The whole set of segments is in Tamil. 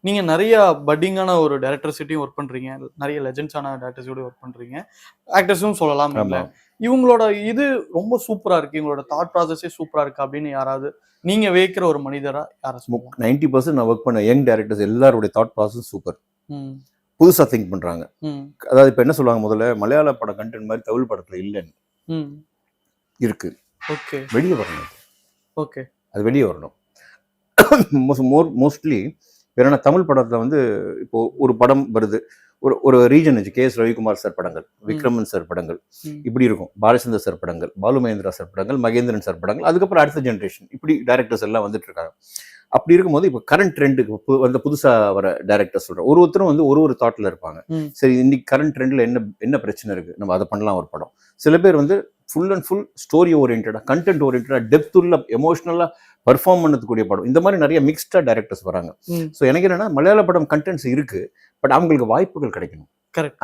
நீங்க நிறைய பட்டிங்கான ஒரு டைரக்டர்ஸிட்டையும் ஒர்க் பண்றீங்க. நிறைய லெஜெண்ட்ஸான டைரக்டர்ஸோடயும் ஒர்க் பண்றீங்க. ஆக்டர்ஸும் சொல்லலாம் ஆமா. இல்ல. இவங்களோட இது ரொம்ப சூப்பரா இருக்கு. இவங்களோட தாட் ப்ராசஸே சூப்பரா இருக்கு அப்படின்னு யாராவது நீங்க வியக்கிற ஒரு மனிதரா யார சொல்லலாம்? 90% நான் ஒர்க் பண்ண யங் டைரக்டர்ஸ் எல்லாருடைய தாட் ப்ராசஸ் சூப்பர். ம். புதுசா திங்க் பண்றாங்க. ம். அதாவது இப்ப என்ன சொல்லுவாங்க, முதல்ல மலையாள பட கண்டென்ட் மாதிரி தமிழ் படத்துல இல்லன்னு. ம். இருக்கு. ஓகே. வெளிய வரணும். ஓகே. அது வெளிய வரணும். மோஸ்ட்லி வேற தமிழ் படத்துல வந்து இப்போ ஒரு படம் வருது, ஒரு reason K S Ravikumar sir படங்கள், விக்ரமன் சார் படங்கள், இப்படி இருக்கும். பாலச்சந்தர் சார் படங்கள், பாலு மகேந்திரா சார் படங்கள், மகேந்திரன் சார் படங்கள், அதுக்கப்புறம் அடுத்த ஜென்ரேஷன், இப்படி டைரக்டர்ஸ் எல்லாம் வந்துட்டு இருக்காங்க. அப்படி இருக்கும்போது இப்போ கரண்ட் ட்ரெண்டுக்கு வந்து புதுசா வர டைரக்டர் சொல்றேன், ஒருத்தரும் வந்து ஒரு தாட்ல இருப்பாங்க. சரி, இன்னைக்கு கரண்ட் ட்ரெண்ட்ல என்ன பிரச்சனை இருக்கு, நம்ம அதை பண்ணலாம் ஒரு படம். சில பேர் வந்து ஃபுல் அண்ட் ஃபுல் ஸ்டோரி ஓரியன்டா, கண்டென்ட் ஓரியன்டா, டெப்த் உள்ள எமோஷனலா பர்ஃபார்ம் பண்ணக்கூடிய படம். இந்த மாதிரி நிறைய மிக்ஸ்டா டைரக்டர்ஸ் வராங்க. ஸோ எனக்கு என்னன்னா, மலையாள படம் கண்டென்ட்ஸ் இருக்கு, பட் அவங்களுக்கு வாய்ப்புகள் கிடைக்கணும்.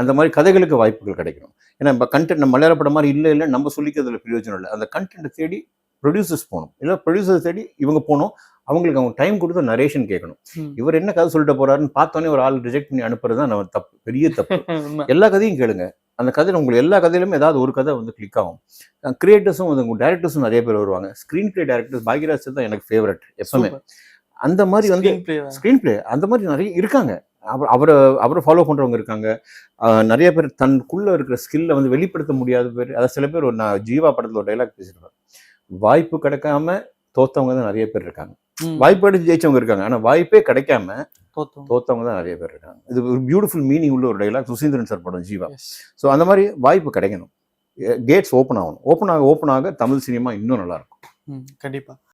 அந்த மாதிரி கதைகளுக்கு வாய்ப்புகள் கிடைக்கணும். ஏன்னா நம்ம கண்டென்ட் மலையாள படம் மாதிரி இல்லை நம்ம சொல்லிக்கிறதுல பிரயோஜனம் இல்லை. அந்த கண்டென்ட்டை தேடி ப்ரொடியூசர்ஸ் போகணும், இல்லை ப்ரொடியூசர்ஸ் தேடி இவங்க போகணும். அவங்களுக்கு அவங்க டைம் கொடுத்து நரேஷன் கேட்கணும். இவர் என்ன கதை சொல்லிட்டு போறாருன்னு பார்த்தோன்னே ஒரு ஆள் ரிஜெக்ட் பண்ணி அனுப்புறது தான் நம்ம தப்பு, பெரிய தப்பு. எல்லா கதையும் கேளுங்க. அந்த கதையில் உங்களுக்கு எல்லா கதையிலுமே ஏதாவது ஒரு கதை வந்து கிளிக் ஆகும். கிரியேட்டர்ஸும் வந்து டைரக்டர்ஸும் நிறைய பேர் வருவாங்க. ஸ்க்ரீன் பிளே டைரக்டர்ஸ் பாக்யராஜ் தான் எனக்கு ஃபேவரட் எப்பவுமே. அந்த மாதிரி வந்து ஸ்க்ரீன் பிளே அந்த மாதிரி நிறைய இருக்காங்க. அவரை ஃபாலோ பண்றவங்க இருக்காங்க. நிறைய பேர் தனக்குள்ள இருக்கிற ஸ்கில்ல வந்து வெளிப்படுத்த முடியாத பேர். அதாவது சில பேர், நான் ஜீவா படத்துல ஒரு டைலாக் பேசியிருப்பேன், வாய்ப்பு கிடைக்காம தோத்தவங்க தான் நிறைய பேர் இருக்காங்க. வாய்ப்பு கிடைச்சு ஜெயிச்சவங்க இருக்காங்க, ஆனா வாய்ப்பே கிடைக்காம தோத்தவங்க தான் நிறைய பேர் இருக்காங்க. இது ஒரு பியூட்டிஃபுல் மீனிங் உள்ள ஒரு டைலாக், சுசீந்திரன் சார் படம் ஜீவா. ஸோ அந்த மாதிரி வாய்ப்பு கிடைக்கணும், கேட்ஸ் ஓப்பன் ஆகணும். ஓப்பன் ஆக தமிழ் சினிமா இன்னும் நல்லா இருக்கும். கண்டிப்பா.